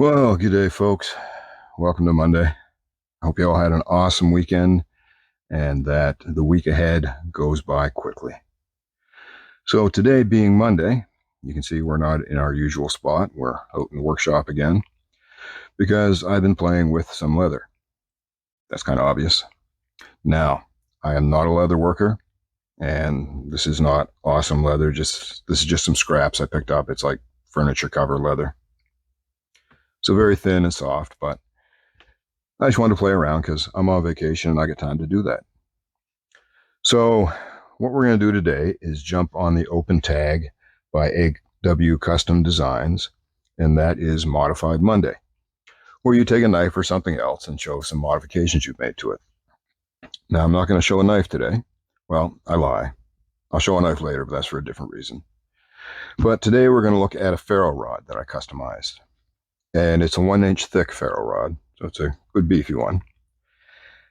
Well, good day, folks. Welcome to Monday. I hope you all had an awesome weekend and that the week ahead goes by quickly. So today being Monday, you can see we're not in our usual spot. We're out in the workshop again because I've been playing with some leather. That's kind of obvious. Now, I am not a leather worker, and this is not awesome leather. This is just some scraps I picked up. It's like furniture cover leather. So very thin and soft, but I just wanted to play around because I'm on vacation and I get time to do that. So what we're going to do today is jump on the open tag by AW Custom Designs, and that is Modified Monday, where you take a knife or something else and show some modifications you've made to it. Now, I'm not going to show a knife today. Well, I lie. I'll show a knife later, but that's for a different reason. But today we're going to look at a ferro rod that I customized. And it's a 1-inch thick ferro rod, so it's a good beefy one.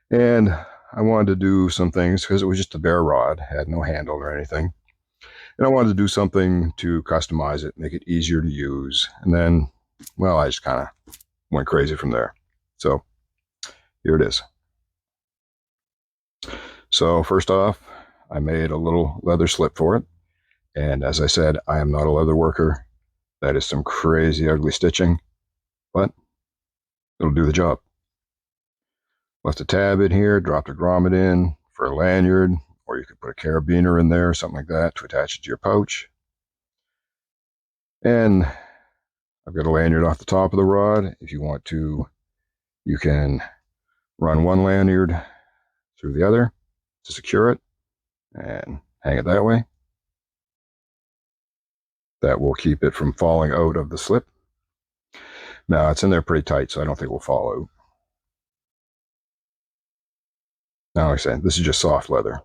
And I wanted to do some things because it was just a bare rod, had no handle or anything. And I wanted to do something to customize it, make it easier to use. And then, well, I just kind of went crazy from there. So here it is. So first off, I made a little leather slip for it. And as I said, I am not a leather worker. That is some crazy ugly stitching, but it'll do the job. Left a tab in here, dropped a grommet in for a lanyard, or you could put a carabiner in there or something like that to attach it to your pouch. And I've got a lanyard off the top of the rod. If you want to, you can run one lanyard through the other to secure it and hang it that way. That will keep it from falling out of the slip. Now, it's in there pretty tight, so I don't think it will fall out. Now, like I said, this is just soft leather,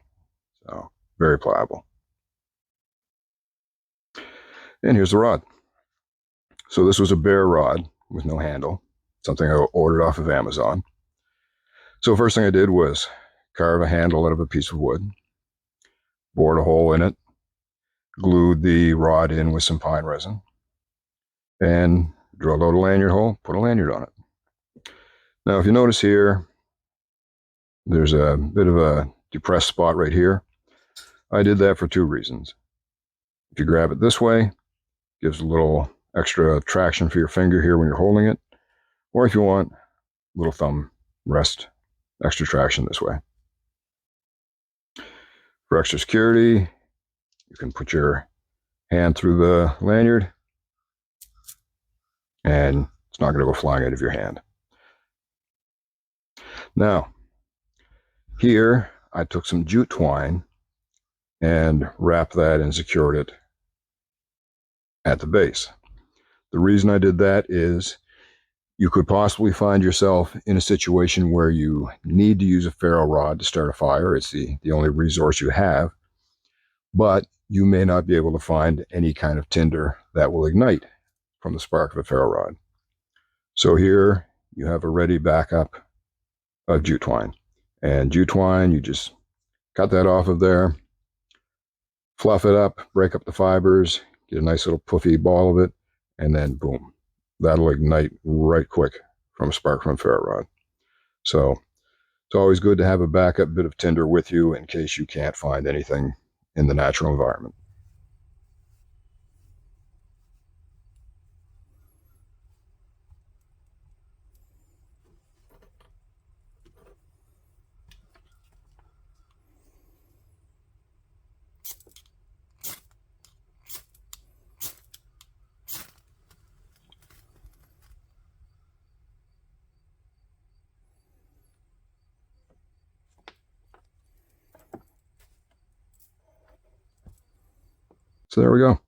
so very pliable. And here's the rod. So this was a bare rod with no handle, something I ordered off of Amazon. So first thing I did was carve a handle out of a piece of wood, bored a hole in it, glued the rod in with some pine resin, and drilled out a lanyard hole, put a lanyard on it. Now, if you notice here, there's a bit of a depressed spot right here. I did that for two reasons. If you grab it this way, it gives a little extra traction for your finger here when you're holding it, or if you want, a little thumb rest, extra traction this way. For extra security, you can put your hand through the lanyard and it's not going to go flying out of your hand. Now, here I took some jute twine and wrapped that and secured it at the base. The reason I did that is you could possibly find yourself in a situation where you need to use a ferro rod to start a fire. It's the only resource you have, but you may not be able to find any kind of tinder that will ignite from the spark of a ferro rod. So here you have a ready backup of jute twine. And jute twine, you just cut that off of there, fluff it up, break up the fibers, get a nice little puffy ball of it, and then boom, that'll ignite right quick from a spark from a ferro rod. So it's always good to have a backup bit of tinder with you in case you can't find anything in the natural environment. So there we go.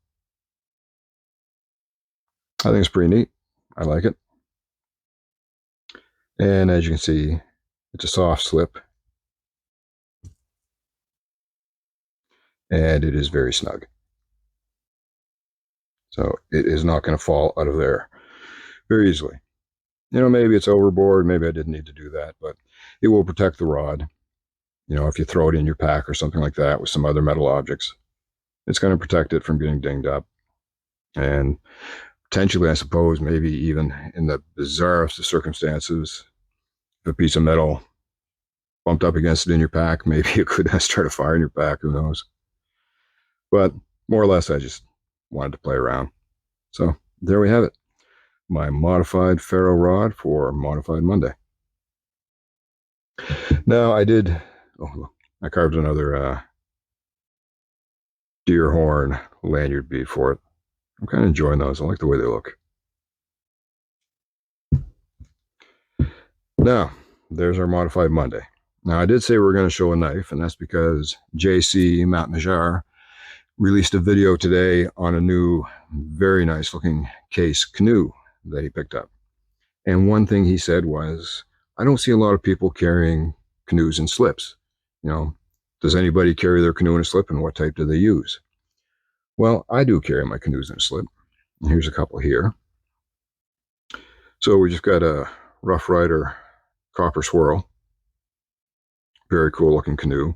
I think it's pretty neat. I like it. And as you can see, it's a soft slip. And it is very snug. So it is not going to fall out of there very easily. You know, maybe it's overboard. Maybe I didn't need to do that, but it will protect the rod. You know, if you throw it in your pack or something like that with some other metal objects, it's going to protect it from getting dinged up. And potentially, I suppose, maybe even in the bizarrest of circumstances, if a piece of metal bumped up against it in your pack, maybe you could start a fire in your pack, who knows. But more or less, I just wanted to play around. So there we have it, my modified Ferro Rod for Modified Monday. Now I carved another deer horn lanyard bead for it. I'm kind of enjoying those. I like the way they look. Now, there's our Modified Monday. Now, I did say we were going to show a knife, and that's because JC Matt Najar released a video today on a new, very nice looking case canoe that he picked up. And one thing he said was, I don't see a lot of people carrying canoes in slips. You know, does anybody carry their canoe in a slip, and what type do they use? Well, I do carry my canoes in a slip. And here's a couple here. So we just got a Rough Rider copper swirl. Very cool looking canoe,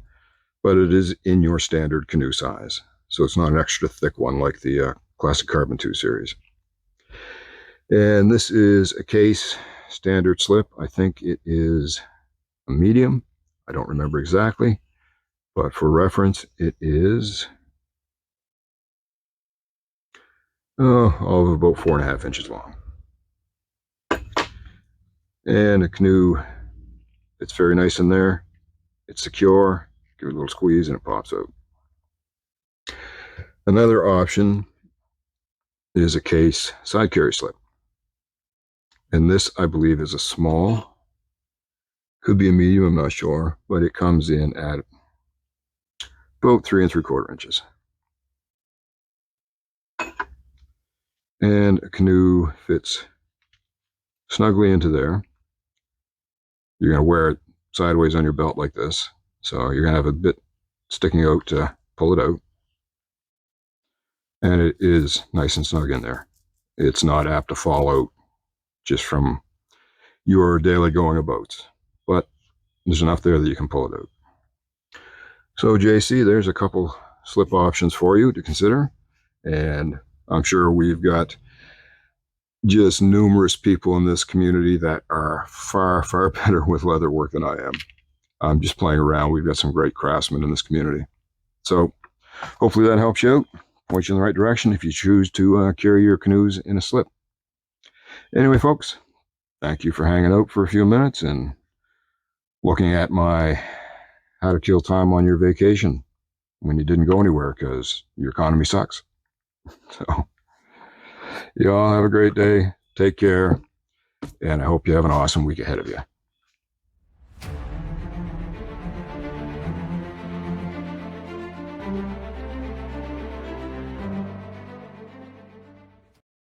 but it is in your standard canoe size. So it's not an extra thick one like the Classic Carbon 2 series. And this is a case standard slip. I think it is a medium. I don't remember exactly, but for reference, it is of about 4.5 inches long. And a canoe, it's very nice in there. It's secure. Give it a little squeeze and it pops out. Another option is a case side carry slip. And this, I believe, is a small. Could be a medium, I'm not sure, but it comes in at about 3 3/4 inches. And a canoe fits snugly into there. You're going to wear it sideways on your belt like this. So you're going to have a bit sticking out to pull it out. And it is nice and snug in there. It's not apt to fall out just from your daily going abouts, but there's enough there that you can pull it out. So JC, there's a couple slip options for you to consider, and I'm sure we've got just numerous people in this community that are far, far better with leather work than I am. I'm just playing around. We've got some great craftsmen in this community. So hopefully that helps you out, points you in the right direction if you choose to carry your canoes in a slip. Anyway, folks, thank you for hanging out for a few minutes and looking at my how to kill time on your vacation when you didn't go anywhere because your economy sucks. So you all have a great day. Take care. And I hope you have an awesome week ahead of you.